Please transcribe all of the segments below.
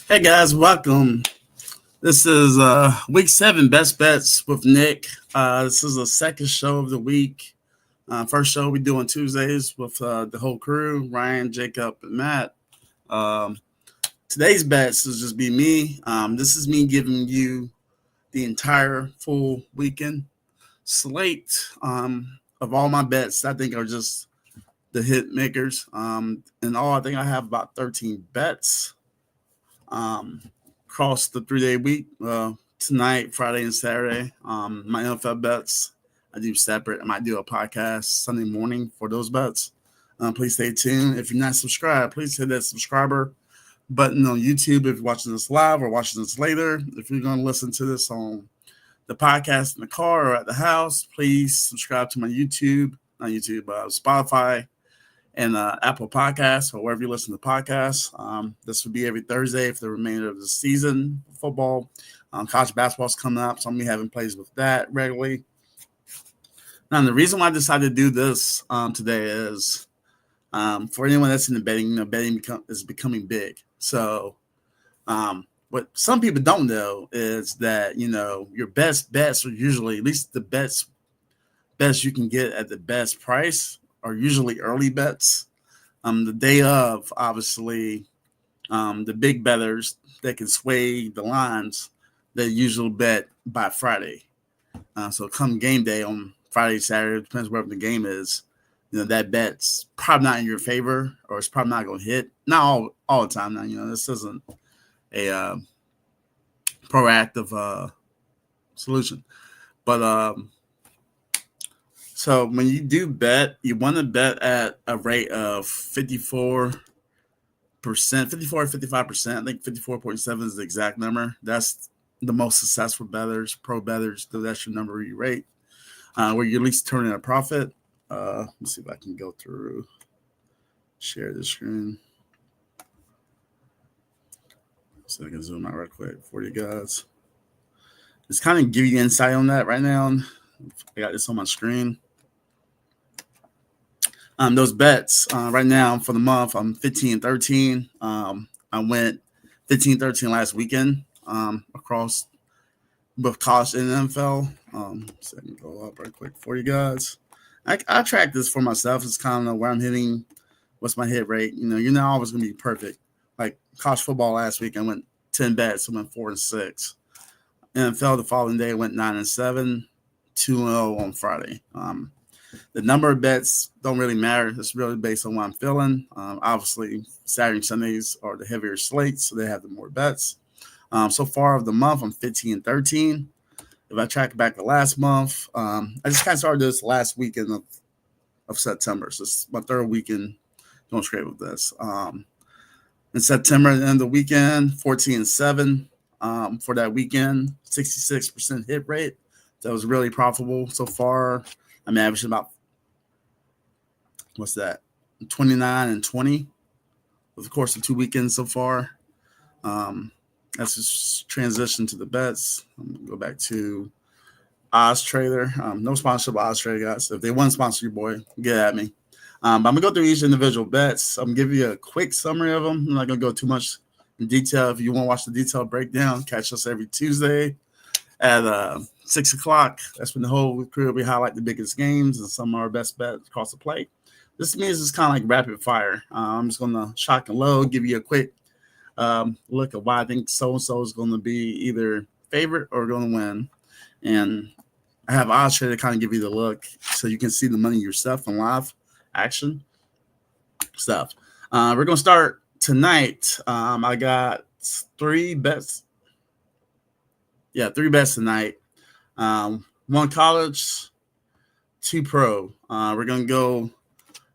Hey guys, welcome. This is week 7 best bets with Nick. This is the second show of the week. First show we do on Tuesdays with the whole crew: Ryan, Jacob, and Matt. Um, Today's bets is just be me. This is me giving you the entire full weekend slate of all my bets. I think are just the hit makers. In all, I think I have about 13 bets. Across the 3-day week, tonight, Friday, and Saturday. My NFL bets I do separate. I might do a podcast Sunday morning for those bets. Please stay tuned. If you're not subscribed, please hit that subscriber button on YouTube if you're watching this live or watching this later. If you're going to listen to this on the podcast in the car or at the house, please subscribe to my Spotify and Apple Podcasts or wherever you listen to podcasts. This will be every Thursday for the remainder of the season. Football, college basketball's coming up, so I'm going to be having plays with that regularly. Now, the reason why I decided to do this today is for anyone that's in the betting, betting is becoming big. So what some people don't know is that, your best bets are usually, at least the best you can get at the best price, are usually early bets. The day of, obviously, the big bettors that can sway the lines, they usually bet by Friday. So come game day on Friday, Saturday, depends wherever the game is, that bet's probably not in your favor or it's probably not going to hit. Not all the time now. This isn't a proactive solution. But so when you do bet, you want to bet at a rate of 54%, 54 or 55%. I think 54.7 is the exact number. That's the most successful bettors, pro bettors. So that's your number you rate, where you at least turn in a profit. Let's see if I can go through, share the screen. So I can zoom out real quick for you guys. Just kind of give you insight on that right now. I got this on my screen. Those bets right now for the month, I'm 15-13. I went 15-13 last weekend across both college and NFL. So I can go up right quick for you guys. I track this for myself. It's kind of where I'm hitting. What's my hit rate? You're not always going to be perfect. Like college football last week, I went 10 bets. I went 4-6. NFL the following day, I went 9-7, 2-0 on Friday. The number of bets don't really matter. It's really based on what I'm feeling. Obviously, Saturday and Sundays are the heavier slates, so they have the more bets. So far of the month, I'm 15-13. If I track back the last month, I just kind of started this last weekend of September. So it's my third weekend going straight with this. In September, at the end of the weekend, 14-7 for that weekend, 66% hit rate. That was really profitable so far. I'm averaging about, 29-20 over the course of 2 weekends so far. That's just transition to the bets. I'm going to go back to Oz Trader. No sponsorship of Oz Trader, guys. If they want to sponsor your boy, get at me. I'm going to go through each individual bets. I'm going to give you a quick summary of them. I'm not going to go too much in detail. If you want to watch the detailed breakdown, catch us every Tuesday at 6 o'clock. That's when the whole crew will highlight the biggest games and some of our best bets across the plate. This means it's kind of like rapid fire. I'm just going to shock and load, give you a quick look at why I think so-and-so is going to be either favorite or going to win. And I have Oz Trader to kind of give you the look so you can see the money yourself in live action stuff. We're going to start tonight. I got 3 bets. Yeah, 3 bets tonight. 1 college, 2 pro. We're going to go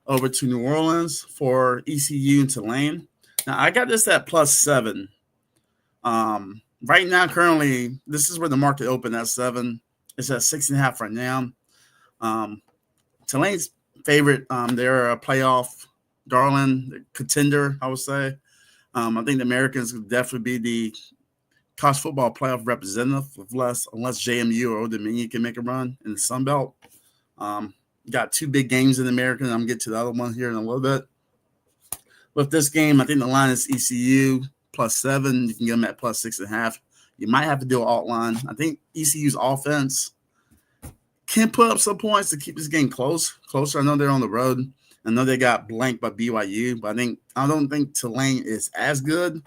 over to New Orleans for ECU and Tulane. Now, I got this at +7. Right now, currently, this is where the market opened at 7. It's at 6.5 right now. Tulane's favorite. They're a playoff darling, contender, I would say. I think the Americans could definitely be the college football playoff representative, unless JMU or Old Dominion can make a run in the Sun Belt. Got 2 big games in the American. I'm going to get to the other one here in a little bit. With this game, I think the line is ECU +7. You can get them at +6.5. You might have to do an alt line. I think ECU's offense can put up some points to keep this game closer. I know they're on the road. I know they got blanked by BYU, but I don't think Tulane is as good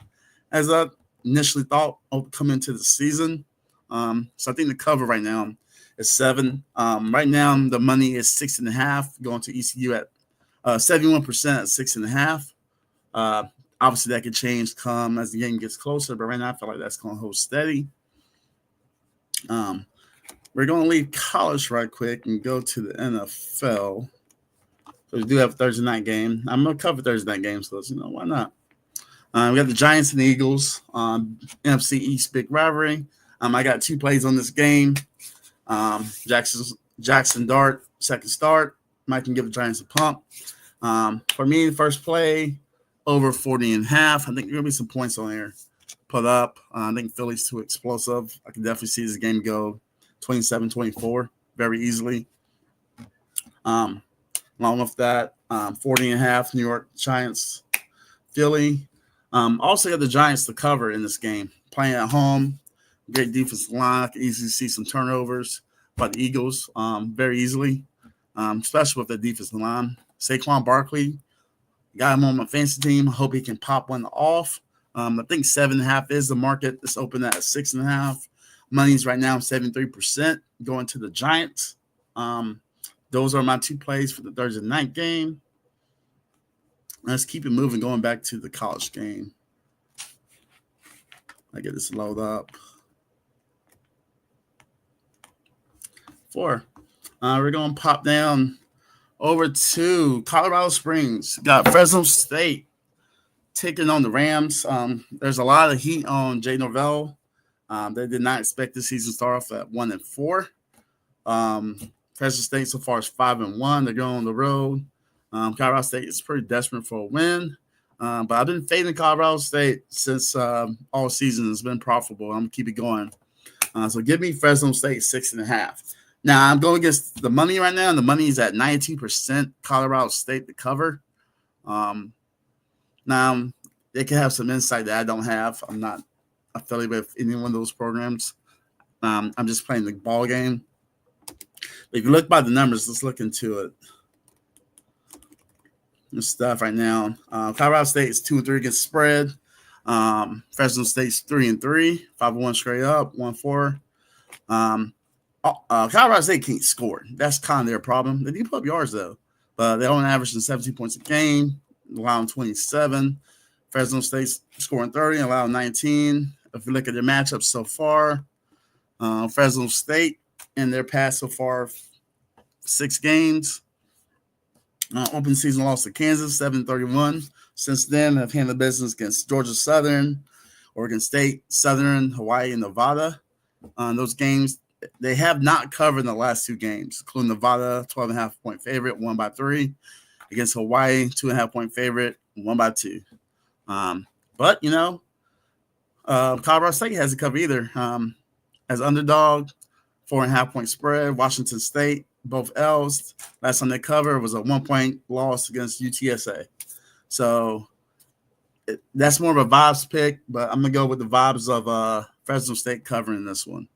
as I initially thought coming into the season. So I think the cover right now is 7. Right now the money is 6.5, going to ECU at 71% at 6.5. Obviously that could change come as the game gets closer, but right now I feel like that's going to hold steady. We're going to leave college right quick and go to the NFL. So we do have a Thursday night game. I'm going to cover Thursday night games because, why not? We got the Giants and the Eagles, NFC East big rivalry. I got 2 plays on this game. Jackson Dart, second start. Might can give the Giants a pump. For me, the first play, over 40.5. I think there are going to be some points on there put up. I think Philly's too explosive. I can definitely see this game go 27-24 very easily. Along with that, 40.5 New York Giants, Philly. Also got the Giants to cover in this game. Playing at home, great defensive line. I can easily see some turnovers by the Eagles very easily, especially with the defensive line. Saquon Barkley, got him on my fantasy team. I hope he can pop one off. I think 7.5 is the market. It's open at 6.5. Money's right now 73% going to the Giants. Those are my 2 plays for the Thursday night game. Let's keep it moving, going back to the college game. I get this load up. 4. We're going to pop down over to Colorado Springs. Got Fresno State taking on the Rams. There's a lot of heat on Jay Norvell. They did not expect the season to start off at 1-4. Fresno State so far is 5-1. They're going on the road. Colorado State is pretty desperate for a win. But I've been fading Colorado State since all season. It's been profitable. I'm going to keep it going. So give me Fresno State 6.5. Now, I'm going against the money right now, and the money is at 92% Colorado State to cover. Now, they can have some insight that I don't have. I'm not affiliated with any one of those programs. I'm just playing the ball game. But if you look by the numbers, let's look into it. This stuff right now. Colorado State is 2-3 against spread. Fresno State's 3-3, 5-1 straight up, 1-4. Colorado State can't score. That's kind of their problem. They do put up yards though, but they're only averaging 17 points a game, allowing 27. Fresno State's scoring 30, allowing 19. If you look at their matchups so far, Fresno State in their past so far 6 games. Open season loss to Kansas, 7-31. Since then, they've handled business against Georgia Southern, Oregon State, Southern, Hawaii, and Nevada. Those games, they have not covered in the last 2 games, including Nevada, 12.5-point favorite, won by 3. Against Hawaii, 2.5-point favorite, won by 2. But, Colorado State hasn't covered either. As underdog, 4.5-point spread, Washington State, both L's. Last time they covered was a 1-point loss against UTSA. So that's more of a vibes pick, but I'm going to go with the vibes of Fresno State covering this one.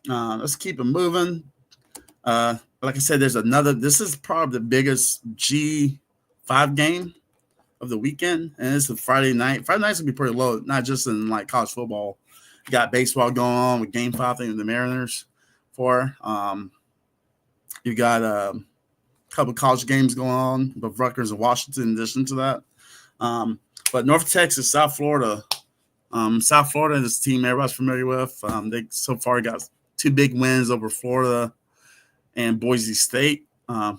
Let's keep it moving. Like I said, this is probably the biggest G5 game of the weekend, and it's a Friday night. Friday night's going to be pretty low, not just in like college football. You got baseball going on with Game 5 thing with the Mariners for. You got a couple of college games going on with Rutgers and Washington in addition to that. But North Texas, South Florida. South Florida is a team everybody's familiar with. They so far got 2 big wins over Florida and Boise State.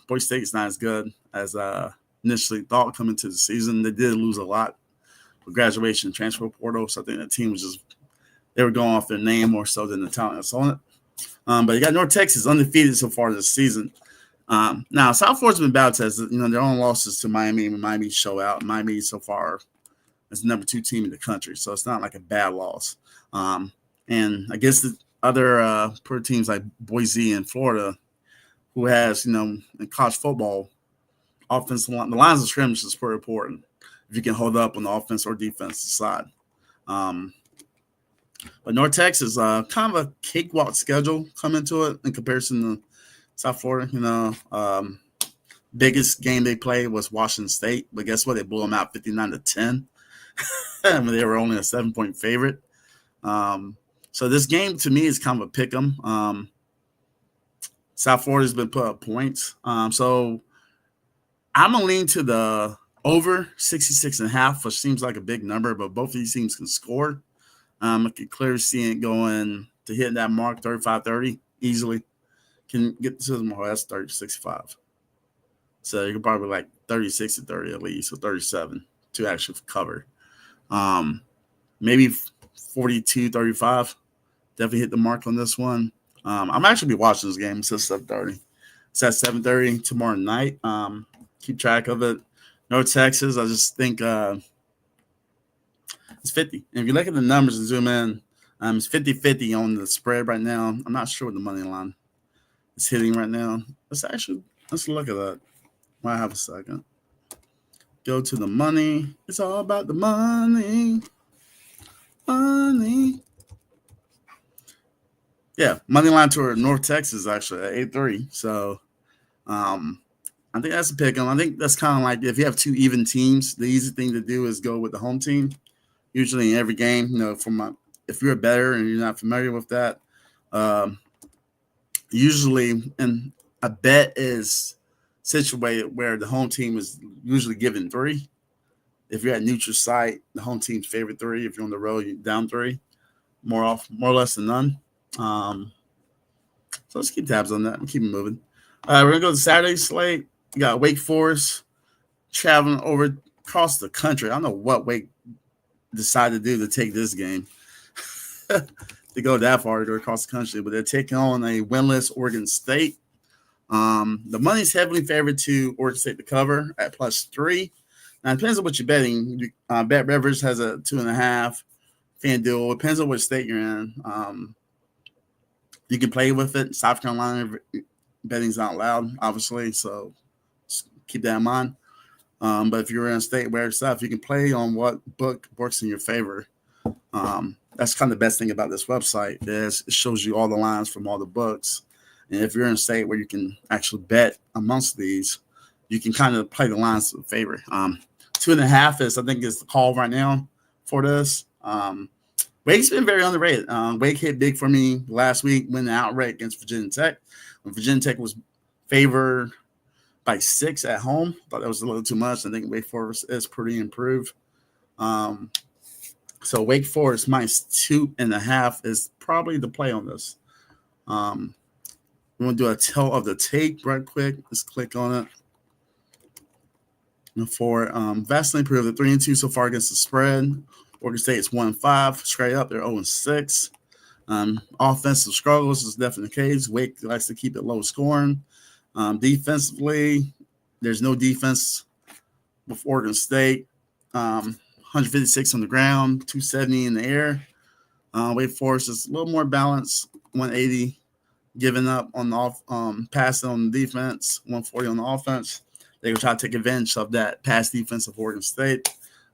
Boise State is not as good as initially thought coming to the season. They did lose a lot with graduation and transfer portal. So I think that team was they were going off their name more so than the talent that's on it. But you got North Texas undefeated so far this season. Now, South Florida's been battle tested. Their own losses to Miami and Miami show out. Miami so far is the number 2 team in the country, so it's not like a bad loss. And I guess the other pro teams like Boise and Florida, who has, in college football, offensive line, the lines of scrimmage is pretty important if you can hold up on the offense or defensive side. But North Texas, kind of a cakewalk schedule coming to it in comparison to South Florida. Biggest game they played was Washington State, but guess what? They blew them out 59-10. They were only a 7-point favorite. So this game to me is kind of a pick 'em. South Florida's been put up points. So I'm going to lean to the over 66.5, which seems like a big number, but both of these teams can score. I can clearly see it going to hit that mark, 35-30, easily. Can get to the more, that's 30-65. So you can probably like 36-30 at least, or 37 to actually cover. Maybe 42-35. Definitely hit the mark on this one. I'm actually be watching this game. It's at 7:30. It's at 7:30 tomorrow night. Keep track of it. North Texas, I just think it's 50. And if you look at the numbers and zoom in, it's 50-50 on the spread right now. I'm not sure what the money line is hitting right now. Let's look at that. I have a second. Go to the money. It's all about the money. Money. Yeah, money line toward North Texas actually at 8-3. So I think that's a pick 'em. I think that's kind of like if you have two even teams, the easy thing to do is go with the home team. Usually in every game, if you're better and you're not familiar with that, usually, and a bet is situated where the home team is usually given 3. If you're at neutral site, the home team's favorite 3. If you're on the road, you're down 3. More or less than none. So let's keep tabs on that and keep it moving. We're gonna go to Saturday slate. You got Wake Forest traveling over across the country. I don't know what Wake decided to do to take this game. To go that far to go across the country, but they're taking on a winless Oregon State. The money's heavily favored to Oregon State to cover at +3. Now, it depends on what you're betting. Bet Rivers has a 2.5. FanDuel, it depends on what state you're in. You can play with it. South Carolina betting's not allowed, obviously, so keep that in mind. But if you're in a state where it's stuff, you can play on what book works in your favor. That's kind of the best thing about this website is it shows you all the lines from all the books. And if you're in a state where you can actually bet amongst these, you can kind of play the lines in favor. 2.5 I think is the call right now for this. Wake's been very underrated. Wake hit big for me last week, winning outright against Virginia Tech. When Virginia Tech was favored by 6 at home, thought that was a little too much. I think Wake Forest is pretty improved. So Wake Forest -2.5 is probably the play on this. We're going to do a tell of the tape right quick. Let's click on it. And for vastly improved, the 3-2 so far against the spread. Oregon State is 1-5. Straight up, they're 0-6. Offensive struggles is definitely the case. Wake likes to keep it low scoring. Defensively, there's no defense with Oregon State. 156 on the ground, 270 in the air. Wake Forest is a little more balanced, 180 giving up on the passing on the defense, 140 on the offense. They will try to take advantage of that pass defense of Oregon State.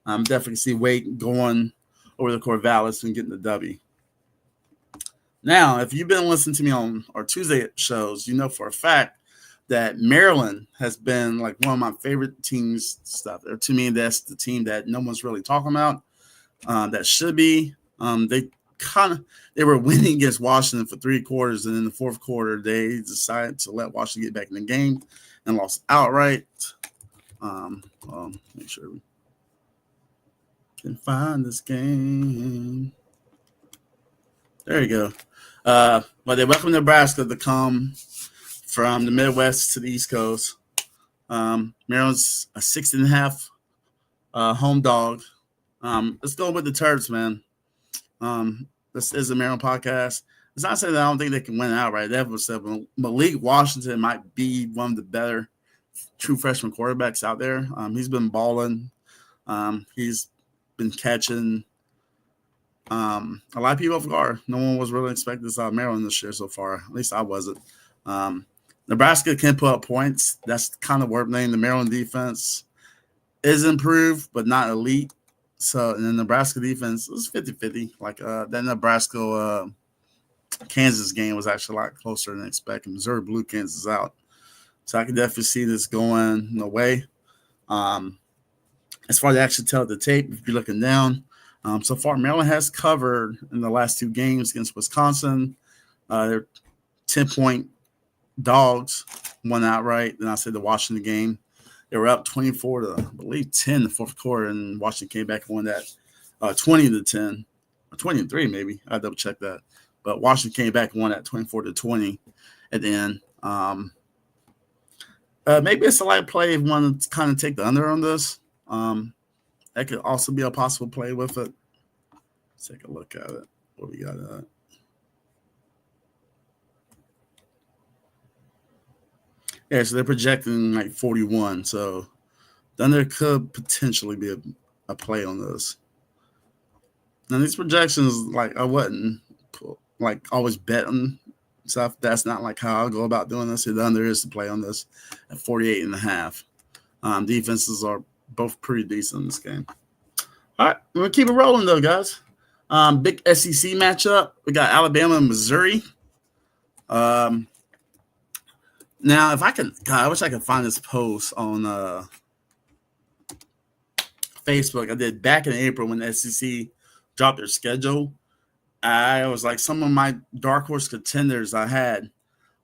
Definitely see Wake going over the Corvallis and getting the W. Now, if you've been listening to me on our Tuesday shows, you know for a fact that Maryland has been like one of my favorite teams stuff. To me, that's the team that no one's really talking about. That should be. They were winning against Washington for 3 quarters, and in the 4th quarter, they decided to let Washington get back in the game and lost outright. Make sure we can find this game. There you go. But they welcome Nebraska to come from the Midwest to the East Coast. Maryland's a 6.5 home dog. Let's go with the Terps, man. This is a Maryland podcast. It's not saying that I don't think they can win outright. That was said, Malik Washington might be one of the better true freshman quarterbacks out there. He's been balling. He's been catching a lot of people off guard. No one was really expecting this out of Maryland this year so far. At least I wasn't. Nebraska can put up points. That's kind of worth naming. The Maryland defense is improved, but not elite. So, and then Nebraska defense was 50-50. Like that Nebraska Kansas game was actually a lot closer than expected. Missouri blew Kansas out. So I can definitely see this going away. As far as actually tell the tape, if you're looking down, so far Maryland has covered in the last 2 games against Wisconsin. They're 10-point dogs, won outright. Then I said the Washington game, they were up 24 to, I believe, 10 in the fourth quarter, and Washington came back and won that 20 to 10, or 20 to 3 maybe. I double check that. But Washington came back and won that 24 to 20 at the end. Maybe it's a light play if you want to kind of take the under on this. That could also be a possible play with it. Let's take a look at it. What we got at? Yeah, so they're projecting like 41. So then there could potentially be a play on this. Now these projections, like I wouldn't like always bet on stuff. That's not like how I'll go about doing this. The under is to play on this at 48.5. Defenses are both pretty decent in this game. All right, we're gonna keep it rolling though, guys. Big SEC matchup. We got Alabama and Missouri. Now, if I can, God, I wish I could find this post on Facebook. I did back in April when the SEC dropped their schedule. I was like, some of my dark horse contenders I had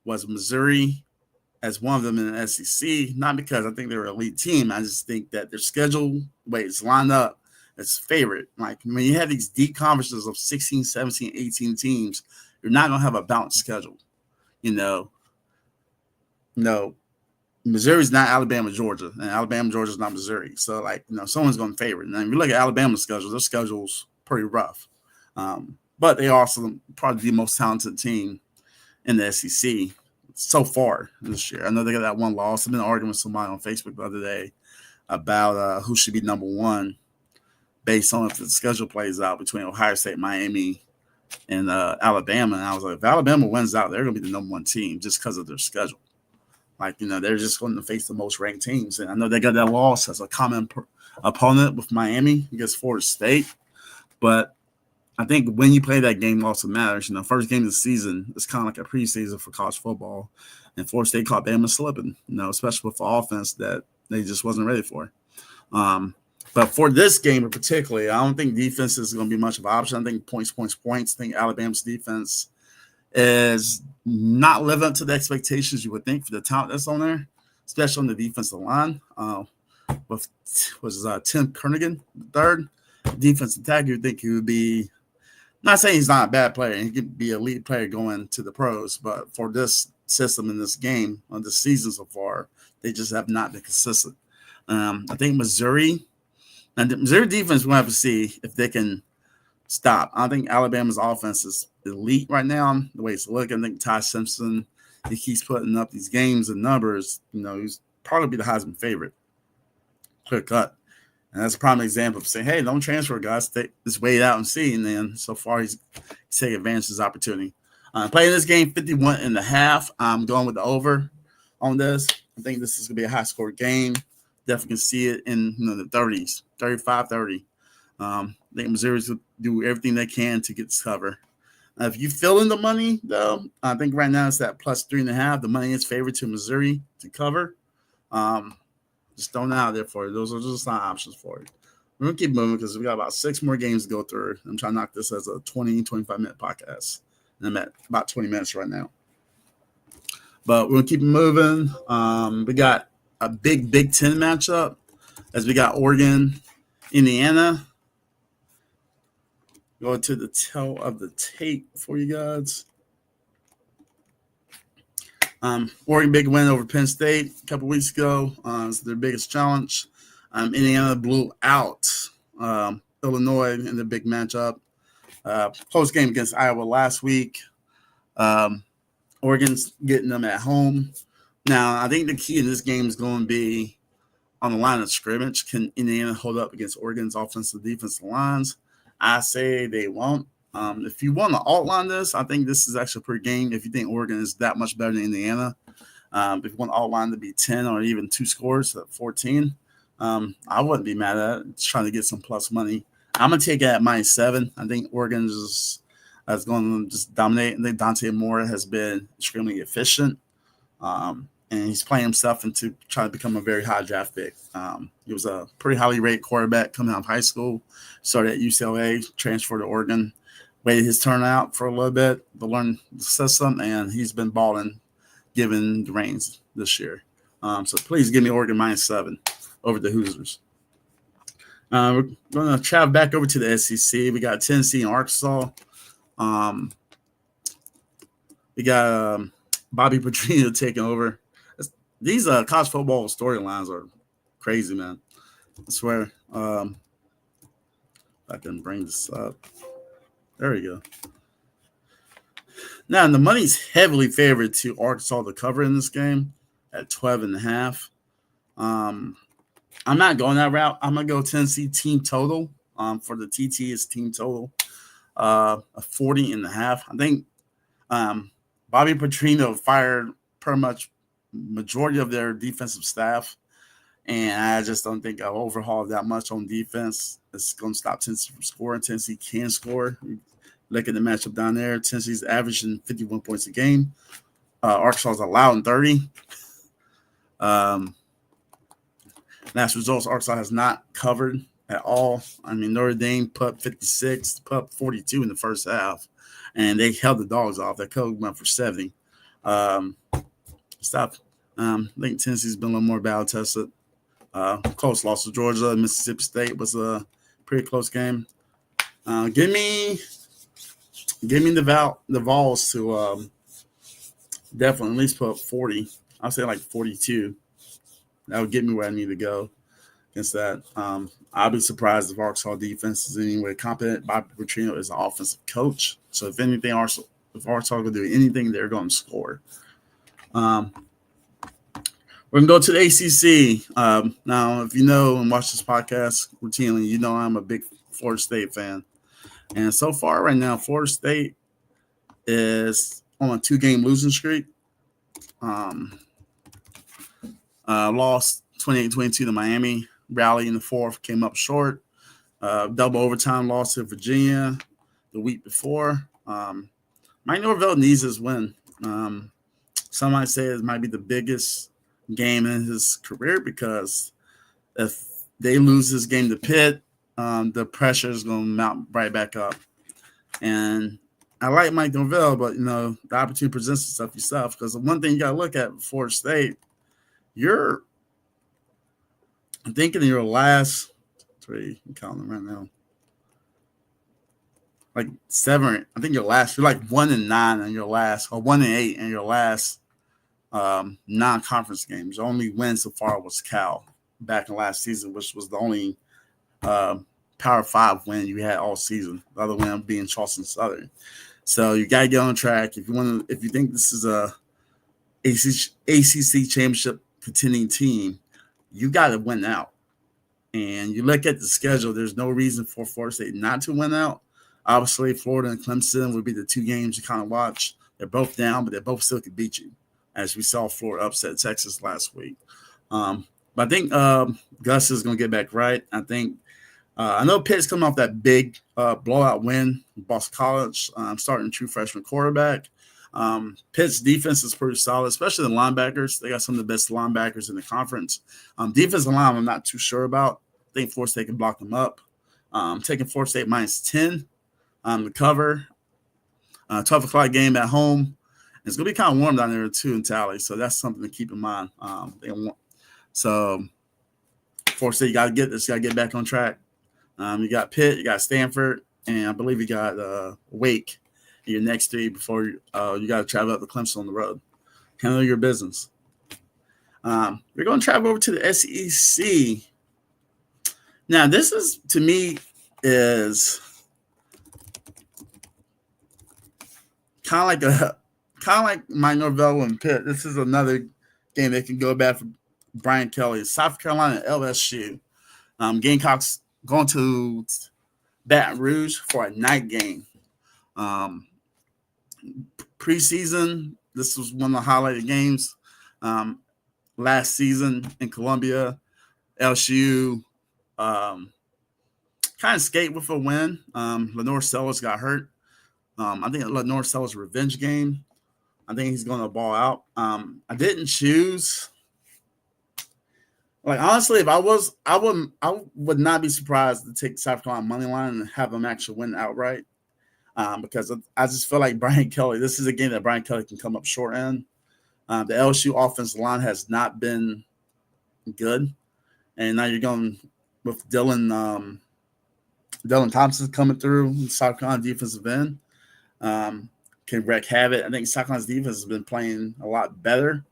was Missouri as one of them in the SEC, not because I think they're an elite team. I just think that their schedule, way it's lined up, it's favorite. Like when you have these deep conferences of 16, 17, 18 teams, you're not going to have a balanced schedule. No, Missouri's not Alabama, Georgia, and Alabama, Georgia's not Missouri. So, like, someone's going to favor it. And if you look at Alabama's schedule, their schedule's pretty rough. But they are also probably the most talented team in the SEC so far this year. I know they got that one loss. I've been arguing with somebody on Facebook the other day about who should be number one based on if the schedule plays out between Ohio State, Miami, and Alabama. And I was like, if Alabama wins out, they're going to be the number one team just because of their schedule. Like, they're just going to face the most ranked teams. And I know they got that loss as a common opponent with Miami against Florida State. But I think when you play that game also matters. First game of the season, it's kind of like a preseason for college football. And Florida State caught Bama slipping, especially with the offense that they just wasn't ready for. But for this game in particular, I don't think defense is going to be much of an option. I think points. I think Alabama's defense is not living up to the expectations you would think for the talent that's on there, especially on the defensive line. With Tim Kernigan, third defensive tackle, you'd think he would be. Not saying he's not a bad player; he could be a elite player going to the pros. But for this system in this game on this season so far, they just have not been consistent. I think Missouri and the Missouri defense we'll have to see if they can stop. I think Alabama's offense is elite right now. The way it's looking, I think Ty Simpson, he keeps putting up these games and numbers. He's probably be the Heisman favorite. Clear cut. And that's a prime example of saying, hey, don't transfer, guys. Just wait out and see. And then so far, he's taking advantage of his opportunity. Playing this game 51.5. I'm going with the over on this. I think this is going to be a high-score game. Definitely can see it in the 30s, 35-30. I think Missouri's will do everything they can to get this cover. If you fill in the money, though, I think right now it's that plus 3.5. The money is favored to Missouri to cover. Just throwing it out there for you. Those are just not options for you. We're going to keep moving because we got about 6 more games to go through. I'm trying to knock this as a 20, 25-minute podcast. And I'm at about 20 minutes right now. But we're going to keep moving. We got a big Big Ten matchup as we got Oregon, Indiana. Go to the tail of the tape for you guys. Oregon big win over Penn State a couple weeks ago. It's their biggest challenge. Indiana blew out Illinois in the big matchup. Close game against Iowa last week. Oregon's getting them at home. Now, I think the key in this game is going to be on the line of scrimmage. Can Indiana hold up against Oregon's offensive defensive lines? I say they won't. If you want to outline this, I think this is actually a pretty game. If you think Oregon is that much better than Indiana, if you want to outline to be 10 or even 2 scores at 14, I wouldn't be mad at it. It's trying to get some plus money. I'm gonna take it at -7. I think Oregon is going to just dominate. I think Dante Moore has been extremely efficient, and he's playing himself into trying to become a very high draft pick. He was a pretty highly rated quarterback coming out of high school. Started at UCLA, transferred to Oregon, waited his turn out for a little bit to learn the system, and he's been balling, given the reins this year. So please give me Oregon -7 over the Hoosiers. We're going to travel back over to the SEC. We got Tennessee and Arkansas. We got Bobby Petrino taking over. These college football storylines are crazy, man. I swear. I can bring this up. There we go. Now, the money's heavily favored to Arkansas to cover in this game at 12.5. I'm not going that route. I'm going to go Tennessee team total. For the TT is team total. 40.5. I think Bobby Petrino fired pretty much majority of their defensive staff, and I just don't think I'll overhaul that much on defense. It's going to stop Tennessee from scoring. Tennessee can score. Look at the matchup down there. Tennessee's averaging 51 points a game. Arkansas is allowing 30. Last results, Arkansas has not covered at all. I mean, Notre Dame put up 56, put up 42 in the first half, and they held the dogs off. That code went for 70. I think Tennessee's been a little more battle tested. Close loss to Georgia. Mississippi State was a pretty close game. Give me the Vols to definitely at least put up 40. I'll say like 42. That would get me where I need to go against that. I'll be surprised if Arkansas defense is anyway competent. Bobby Petrino is an offensive coach. So if anything, if Arkansas will do anything, they're going to score. We're going to go to the ACC. Now, if you know and watch this podcast routinely, you know I'm a big Florida State fan. And so far right now, Florida State is on a 2-game losing streak. Lost 28-22 to Miami. Rally in the fourth, came up short. Double overtime loss to Virginia the week before. Mike Norvell needs his win. Some might say it might be the biggest game in his career because if they lose this game to Pitt, the pressure is going to mount right back up. And I like Mike Norvell, but, the opportunity presents itself yourself because the one thing you got to look at Florida State, I'm thinking in your last 3, I'm counting them right now, like 7, I think you're like 1-9 in your last, or 1-8 in your last non-conference games. Your only win so far was Cal back in last season, which was the only Power 5 win you had all season. The other win being Charleston Southern. So you got to get on track. If you think this is a ACC championship contending team, you got to win out. And you look at the schedule, there's no reason for Florida State not to win out. Obviously, Florida and Clemson would be the 2 games you kind of watch. They're both down, but they both still could beat you, as we saw Florida upset Texas last week. But I think Gus is going to get back right. I know Pitt's coming off that big blowout win in Boston College, starting true freshman quarterback. Pitt's defense is pretty solid, especially the linebackers. They got some of the best linebackers in the conference. Defensive line, I'm not too sure about. I think Florida State can block them up. Taking Florida State -10 to cover. 12 o'clock game at home. It's going to be kind of warm down there, too, in Tally. So that's something to keep in mind. So Florida State, you got to get this. You got to get back on track. You got Pitt, you got Stanford, and I believe you got Wake in your next 3 before you got to travel up to Clemson on the road. Handle your business. We're going to travel over to the SEC. Now, this is, to me, is kind of like Mike Norvell and Pitt. This is another game that can go bad for Brian Kelly. South Carolina LSU. Gamecocks going to Baton Rouge for a night game. Preseason, this was one of the highlighted games last season in Columbia. LSU kind of skate with a win. Lenore Sellers got hurt. I think Lenore Sellers' revenge game. I think he's going to ball out. I didn't choose. Like honestly, if I was, I would not be surprised to take South Carolina money line and have them actually win outright. Because I just feel like Brian Kelly. This is a game that Brian Kelly can come up short in. The LSU offensive line has not been good, and now you're going with Dylan Thompson coming through, South Carolina defensive end. Can wreak havoc. I think South Carolina's defense has been playing a lot better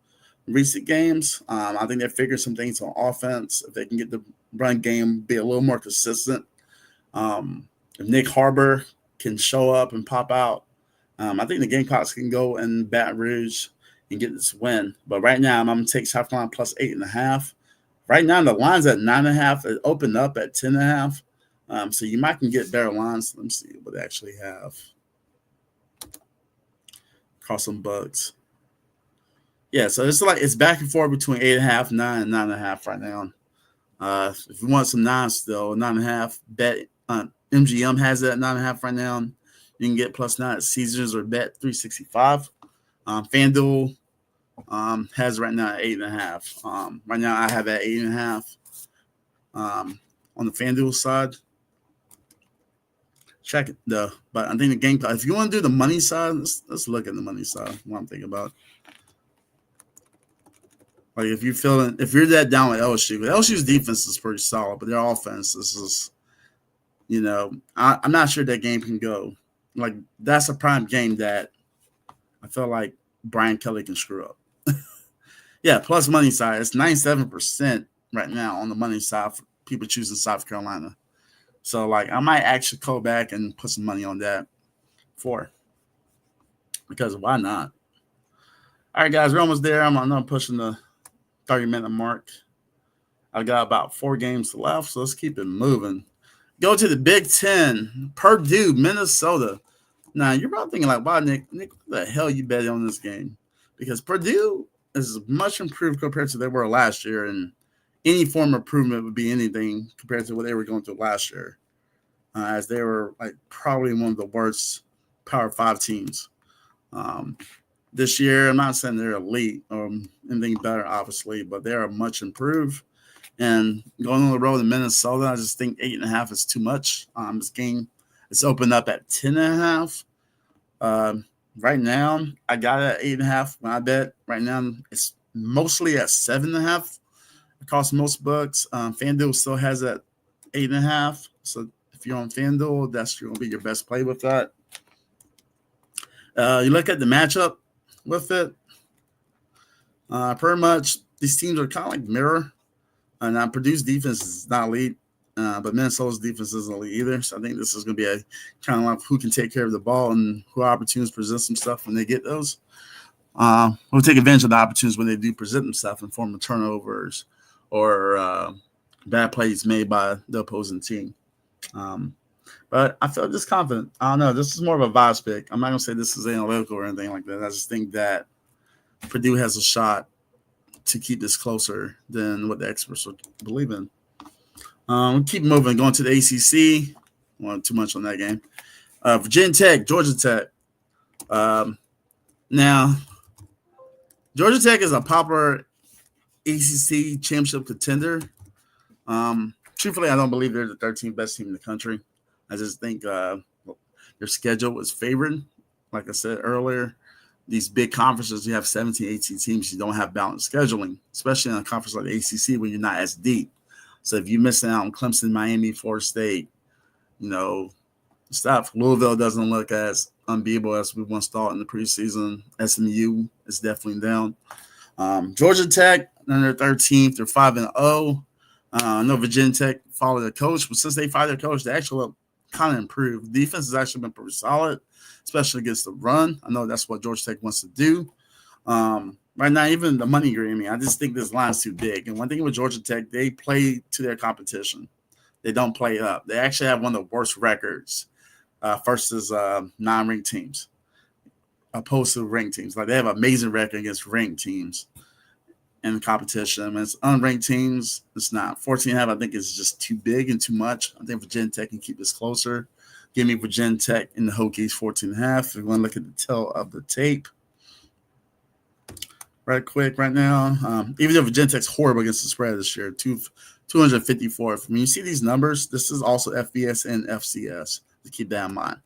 in recent games. I think they figured some things on offense. If they can get the run game be a little more consistent, if Nick Harbor can show up and pop out, I think the Gamecocks can go in Baton Rouge and get this win. But right now, I'm going to take South Carolina plus 8.5. Right now, the line's at 9.5. It opened up at 10.5. So you might can get better lines. Let me see what they actually have. Cross some bugs. Yeah, so it's back and forth between 8.5, 9, and 9.5 right now. If you want some 9 still, 9.5, bet MGM has it at 9.5 right now. You can get plus 9 at Caesars or bet 365. FanDuel has right now at 8.5. Right now I have at 8.5. On the FanDuel side. Check it though, but I think the game. If you want to do the money side, let's look at the money side. What I'm thinking about, like if you're that down with LSU, LSU's defense is pretty solid, but their offense is, I'm not sure that game can go. Like that's a prime game that I feel like Brian Kelly can screw up. Yeah, plus money side, it's 97% right now on the money side for people choosing South Carolina. So, like, I might actually go back and put some money on that because why not? All right, guys, we're almost there. I'm pushing the 30-minute mark. I've got about 4 games left, so let's keep it moving. Go to the Big Ten, Purdue, Minnesota. Now, you're probably thinking, like, wow, Nick, what the hell you bet on this game? Because Purdue is much improved compared to they were last year, and any form of improvement would be anything compared to what they were going through last year, as they were like probably one of the worst Power 5 teams. This year, I'm not saying they're elite or anything better, obviously, but they are much improved. And going on the road in Minnesota, I just think 8.5 is too much. This game is opened up at 10.5. Right now, I got it at 8.5 when I bet. Right now, it's mostly at 7.5. Costs most books. FanDuel still has that 8.5. So if you're on FanDuel, that's going to be your best play with that. You look at the matchup with it. Pretty much these teams are kind of like mirror. And Purdue's defense is not elite, but Minnesota's defense isn't elite either. So I think this is going to be a kind of like who can take care of the ball and who opportunities present some stuff when they get those. We'll take advantage of the opportunities when they do present themselves in form of turnovers or bad plays made by the opposing team. But I feel just confident. I don't know. This is more of a vibes pick. I'm not going to say this is analytical or anything like that. I just think that Purdue has a shot to keep this closer than what the experts would believe in. We'll keep moving. Going to the ACC. I want too much on that game. Virginia Tech, Georgia Tech. Now, Georgia Tech is a popular ACC championship contender. Truthfully, I don't believe they're the 13th best team in the country. I just think their schedule was favored. Like I said earlier, these big conferences, you have 17, 18 teams, you don't have balanced scheduling, especially in a conference like the ACC when you're not as deep. So if you're missing out on Clemson, Miami, Florida State, stuff, Louisville doesn't look as unbeatable as we once thought in the preseason. SMU is definitely down. Georgia Tech, they're 13th. They're 5-0. I know Virginia Tech followed their coach, but since they fired their coach, they actually look kind of improved. The defense has actually been pretty solid, especially against the run. I know that's what Georgia Tech wants to do. Right now, even the money green, I just think this line's too big. And one thing with Georgia Tech, they play to their competition. They don't play up. They actually have one of the worst records versus non-ranked teams, opposed to ranked teams. Like they have an amazing record against ranked teams. in the competition. I mean, it's unranked teams. It's not 14.5. I think it's just too big and too much. I think Virginia Tech can keep this closer. Give me Virginia Tech in the Hokies 14.5. If you want to look at the tail of the tape, right quick, right now, even though Virginia Tech's horrible against the spread this year, 254th. When you see these numbers, this is also FBS and FCS. To keep that in mind.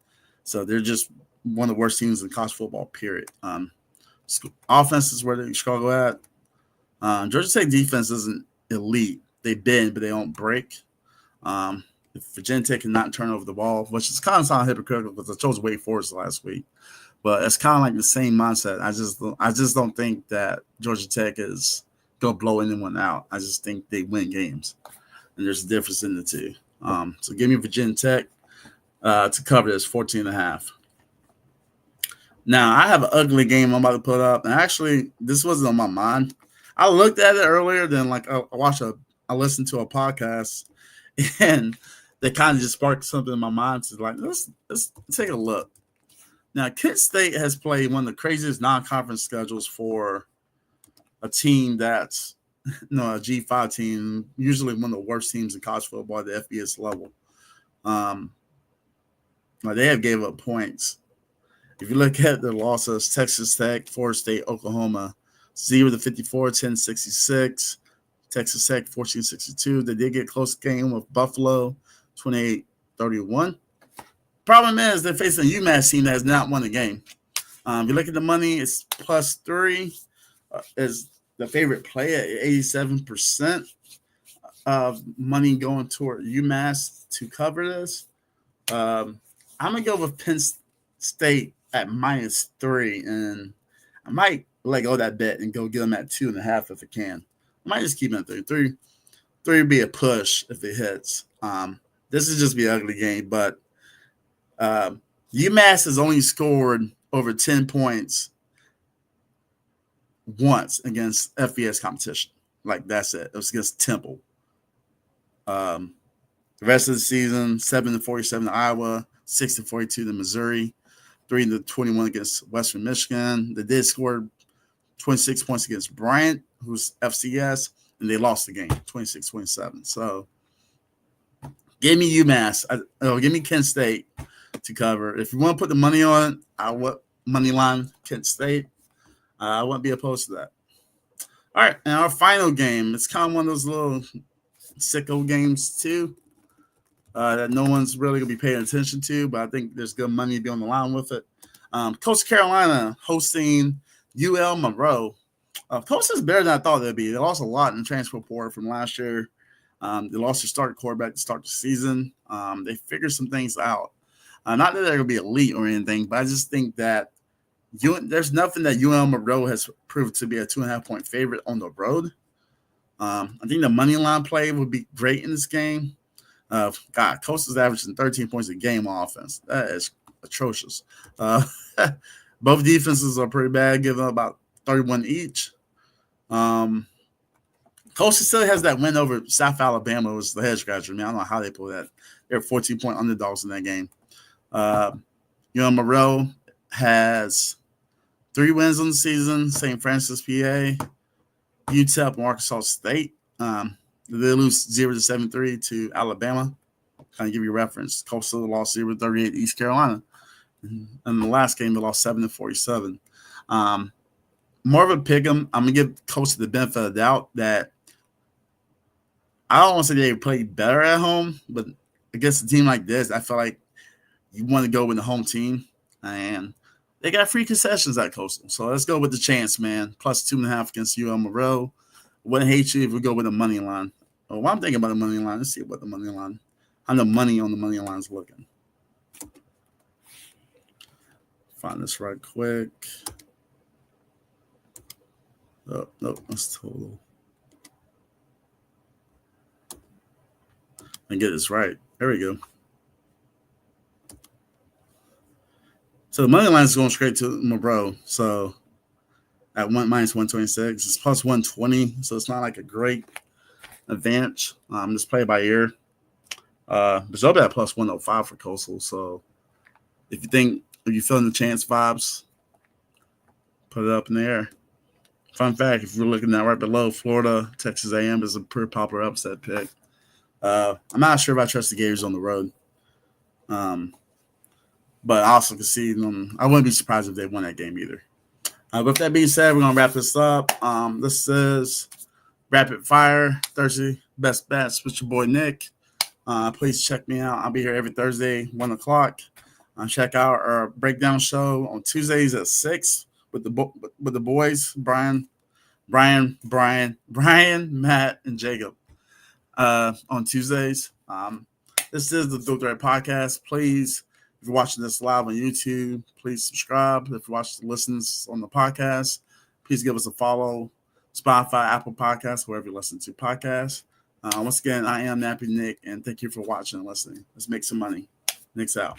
So they're just one of the worst teams in college football, period. Offense is where they struggle at. Georgia Tech defense isn't elite. They bend, but they don't break. If Virginia Tech cannot turn over the ball, which is kind of sound hypocritical because I chose Wake Forest last week, but it's kind of like the same mindset. I just don't think that Georgia Tech is gonna blow anyone out. I just think they win games, and there's a difference in the two. So give me Virginia Tech to cover this 14.5. Now I have an ugly game I'm about to put up, and actually this wasn't on my mind. I looked at it earlier, then I listened to a podcast, and they kind of just sparked something in my mind. So like, let's take a look. Now, Kent State has played one of the craziest non-conference schedules for a team that's a G5 team, usually one of the worst teams in college football at the FBS level. They have gave up points. If you look at their losses, Texas Tech, Florida State, Oklahoma, 0-54, 10-66. Texas Tech, 14-62. They did get a close game with Buffalo, 28-31. Problem is they're facing a UMass team that has not won the game. If you look at the money, it's +3. Is the favorite play at 87% of money going toward UMass to cover this. I'm going to go with Penn State at -3, and I might let go of that bet and go get them at 2.5 if I can. I might just keep it at 3. 3 would be a push if it hits. This is just be an ugly game, but UMass has only scored over 10 points once against FBS competition. Like, that's it. It was against Temple. The rest of the season, 7-47 to Iowa, 6-42 to Missouri, 3-21 against Western Michigan. They did score 26 points against Bryant, who's FCS, and they lost the game, 26-27. So give me UMass. Give me Kent State to cover. If you want to put the money on it, I want money line Kent State. I wouldn't be opposed to that. All right, and our final game, it's kind of one of those little sicko games too that no one's really going to be paying attention to, but I think there's good money to be on the line with it. Coastal Carolina hosting UL Monroe. Coastal's better than I thought they'd be. They lost a lot in the transfer portal from last year. They lost their starting quarterback to start the season. They figured some things out. Not that they're going to be elite or anything, but I just think that there's nothing that UL Monroe has proved to be a 2.5-point favorite on the road. I think the money line play would be great in this game. Coastal's averaging 13 points a game on offense. That is atrocious. Both defenses are pretty bad, giving up about 31 each. Coastal still has that win over South Alabama. It was the head scratcher. I mean, I don't know how they pulled that. They're 14-point underdogs in that game. UL Monroe has 3 wins on the season. St. Francis, PA, UTEP, and Arkansas State. They lose 0-73 to Alabama. Kind of give you a reference. Coastal lost 0-38 to East Carolina. And in the last game, they lost 7-47. More of a pick 'em. I'm going to give Coastal the benefit of the doubt that I don't want to say they play better at home, but against a team like this, I feel like you want to go with the home team. And they got free concessions at Coastal. So let's go with the chance, man. +2.5 against UL Monroe. Wouldn't hate you if we go with the money line. Well, I'm thinking about the money line. Let's see what the money line, how the money on the money line is looking. Find this right quick. Oh, no, that's total. And get this right. There we go. So the money line is going straight to Monroe. So at -126, it's +120. So it's not like a great advantage. Just play by ear. But you'll be at +105 for Coastal. So if you're feeling the chance vibes, put it up in the air. Fun fact: if you're looking at right below, Florida, Texas A&M is a pretty popular upset pick. I'm not sure if I trust the Gators on the road, but I also can see them. I wouldn't be surprised if they won that game either. With that being said, we're gonna wrap this up. This is Rapid Fire Thursday Best Bets with your boy Nick. Please check me out. I'll be here every Thursday, 1 o'clock. Check out our breakdown show on Tuesdays at 6 with the boys, Brian, Matt, and Jacob. On Tuesdays. This is the Dope Thread Podcast. Please, if you're watching this live on YouTube, please subscribe. If you're watching listens on the podcast, please give us a follow. Spotify, Apple Podcasts, wherever you listen to podcasts. Once again, I am Nappy Nick, and thank you for watching and listening. Let's make some money. Nick's out.